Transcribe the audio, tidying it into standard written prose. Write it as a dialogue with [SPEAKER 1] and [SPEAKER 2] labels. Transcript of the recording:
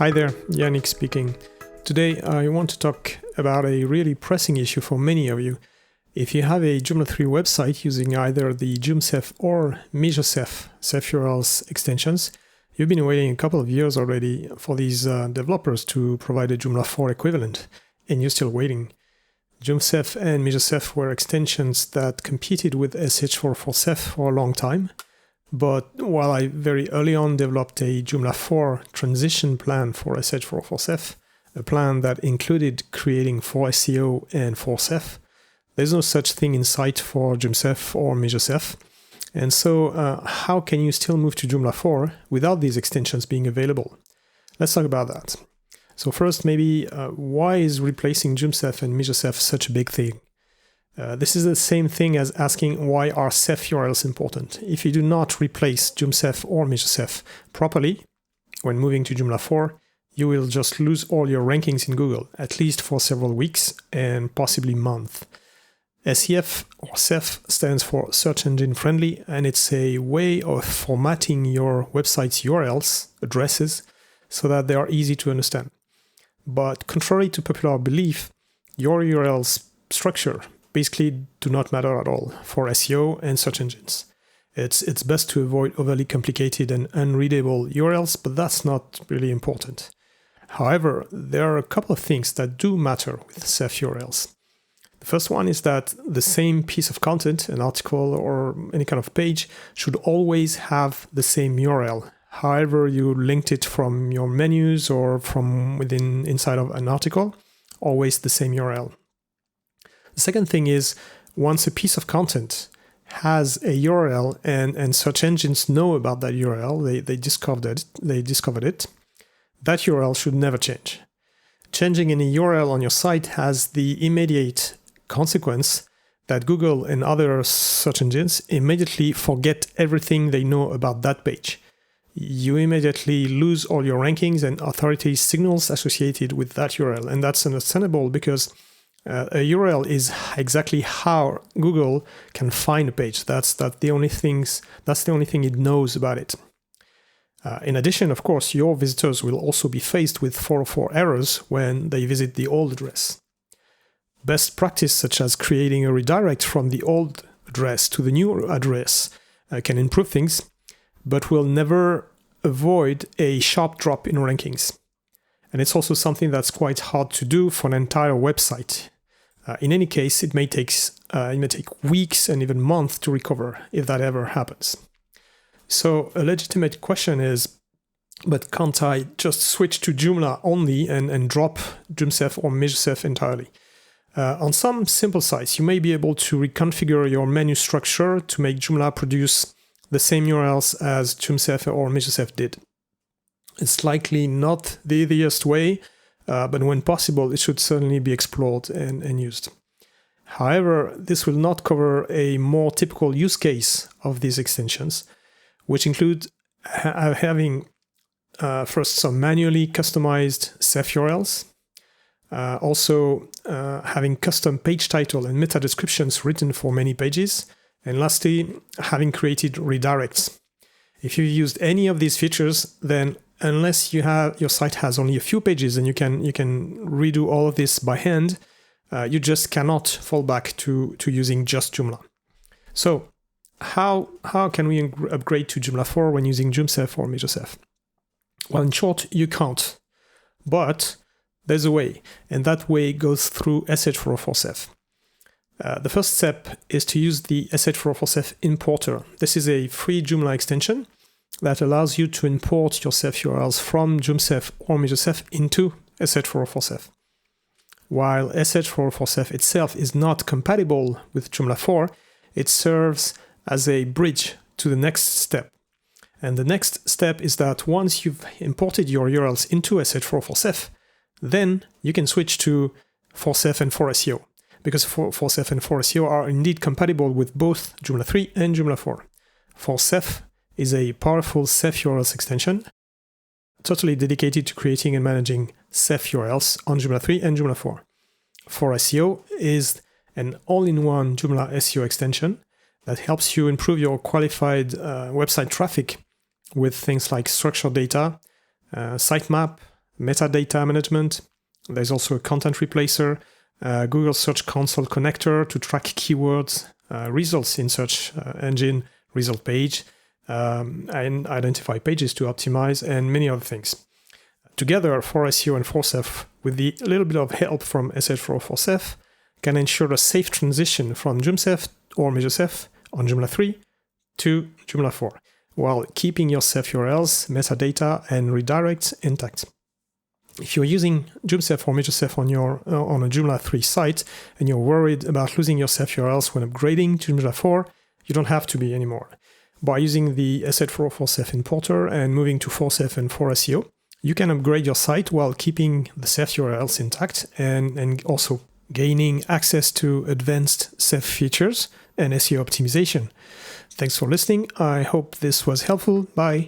[SPEAKER 1] Hi there, Yannick speaking. Today I want to talk about a really pressing issue for many of you. If you have a Joomla 3 website using either the JoomSEF or MijoSEF SEF URLs extensions, you've been waiting a couple of years already for these developers to provide a Joomla 4 equivalent, and you're still waiting. JoomSEF and MijoSEF were extensions that competed with SH4 for a long time. But while I very early on developed a Joomla 4 transition plan for SH4 a plan that included creating for SEO and for SEF, there's no such thing in sight for JoomSEF or MijoSEF. And so how can you still move to Joomla 4 without these extensions being available? Let's talk about that. So first, maybe why is replacing JoomSEF and MijoSEF such a big thing? This is the same thing as asking why are SEF URLs important. If you do not replace JoomSEF or MijoSEF properly, when moving to Joomla 4, you will just lose all your rankings in Google, at least for several weeks and possibly months. SEF or SEF stands for Search Engine Friendly, and it's a way of formatting your website's URLs, addresses, so that they are easy to understand. But contrary to popular belief, your URL's structure basically do not matter at all for SEO and search engines. It's best to avoid overly complicated and unreadable URLs, but that's not really important. However, there are a couple of things that do matter with SEF URLs. The first one is that the same piece of content, an article or any kind of page, should always have the same URL. However you linked it from your menus or from inside of an article, always the same URL. The second thing is, once a piece of content has a URL and search engines know about that URL, they discovered it, that URL should never change. Changing any URL on your site has the immediate consequence that Google and other search engines immediately forget everything they know about that page. You immediately lose all your rankings and authority signals associated with that URL, and that's understandable because a URL is exactly how Google can find a page. That's the only thing it knows about it. In addition, of course, your visitors will also be faced with 404 errors when they visit the old address. Best practice, such as creating a redirect from the old address to the new address, can improve things, but will never avoid a sharp drop in rankings. And it's also something that's quite hard to do for an entire website. In any case, it may take weeks and even months to recover if that ever happens. So a legitimate question is, but can't I just switch to Joomla only and drop JoomSEF or MijoSEF entirely? On some simple sites, you may be able to reconfigure your menu structure to make Joomla produce the same URLs as JoomSEF or MijoSEF did. It's likely not the easiest way, but when possible, it should certainly be explored and used. However, this will not cover a more typical use case of these extensions, which include having first some manually customized SEF URLs, also having custom page title and meta descriptions written for many pages, and lastly, having created redirects. If you used any of these features, then unless your site has only a few pages and you can redo all of this by hand, you just cannot fall back to using just Joomla. So how can we upgrade to Joomla 4 when using JoomSEF or MijoSEF? Well, in short, you can't. But there's a way, and that way goes through SH4 The first step is to use the SH4 importer. This is a free Joomla extension that allows you to import your SEF URLs from JoomSEF or MijoSEF into SH4 While SH4 itself is not compatible with Joomla 4, it serves as a bridge to the next step. And the next step is that once you've imported your URLs into SH4 then you can switch to 4SEF and 4SEO, because 4SEF and 4SEO are indeed compatible with both Joomla 3 and Joomla 4. 4SEF is a powerful SEF URLs extension, totally dedicated to creating and managing SEF URLs on Joomla 3 and Joomla 4. 4SEO is an all-in-one Joomla SEO extension that helps you improve your qualified website traffic with things like structured data, sitemap, metadata management. There's also a content replacer, Google Search Console connector to track keywords, results in search engine, result page, and identify pages to optimize, and many other things. Together, for SEO and for SEF, with the little bit of help from SEF URL for SEF, can ensure a safe transition from JoomSEF or MijoSEF on Joomla 3 to Joomla 4, while keeping your SEF URLs, metadata, and redirects intact. If you're using JoomSEF or MijoSEF on a Joomla 3 site and you're worried about losing your SEF URLs when upgrading to Joomla 4, you don't have to be anymore. By using the SEF URL for SEF importer and moving to 4SEF and 4SEO, you can upgrade your site while keeping the SEF URLs intact and also gaining access to advanced SEF features and SEO optimization. Thanks for listening. I hope this was helpful. Bye.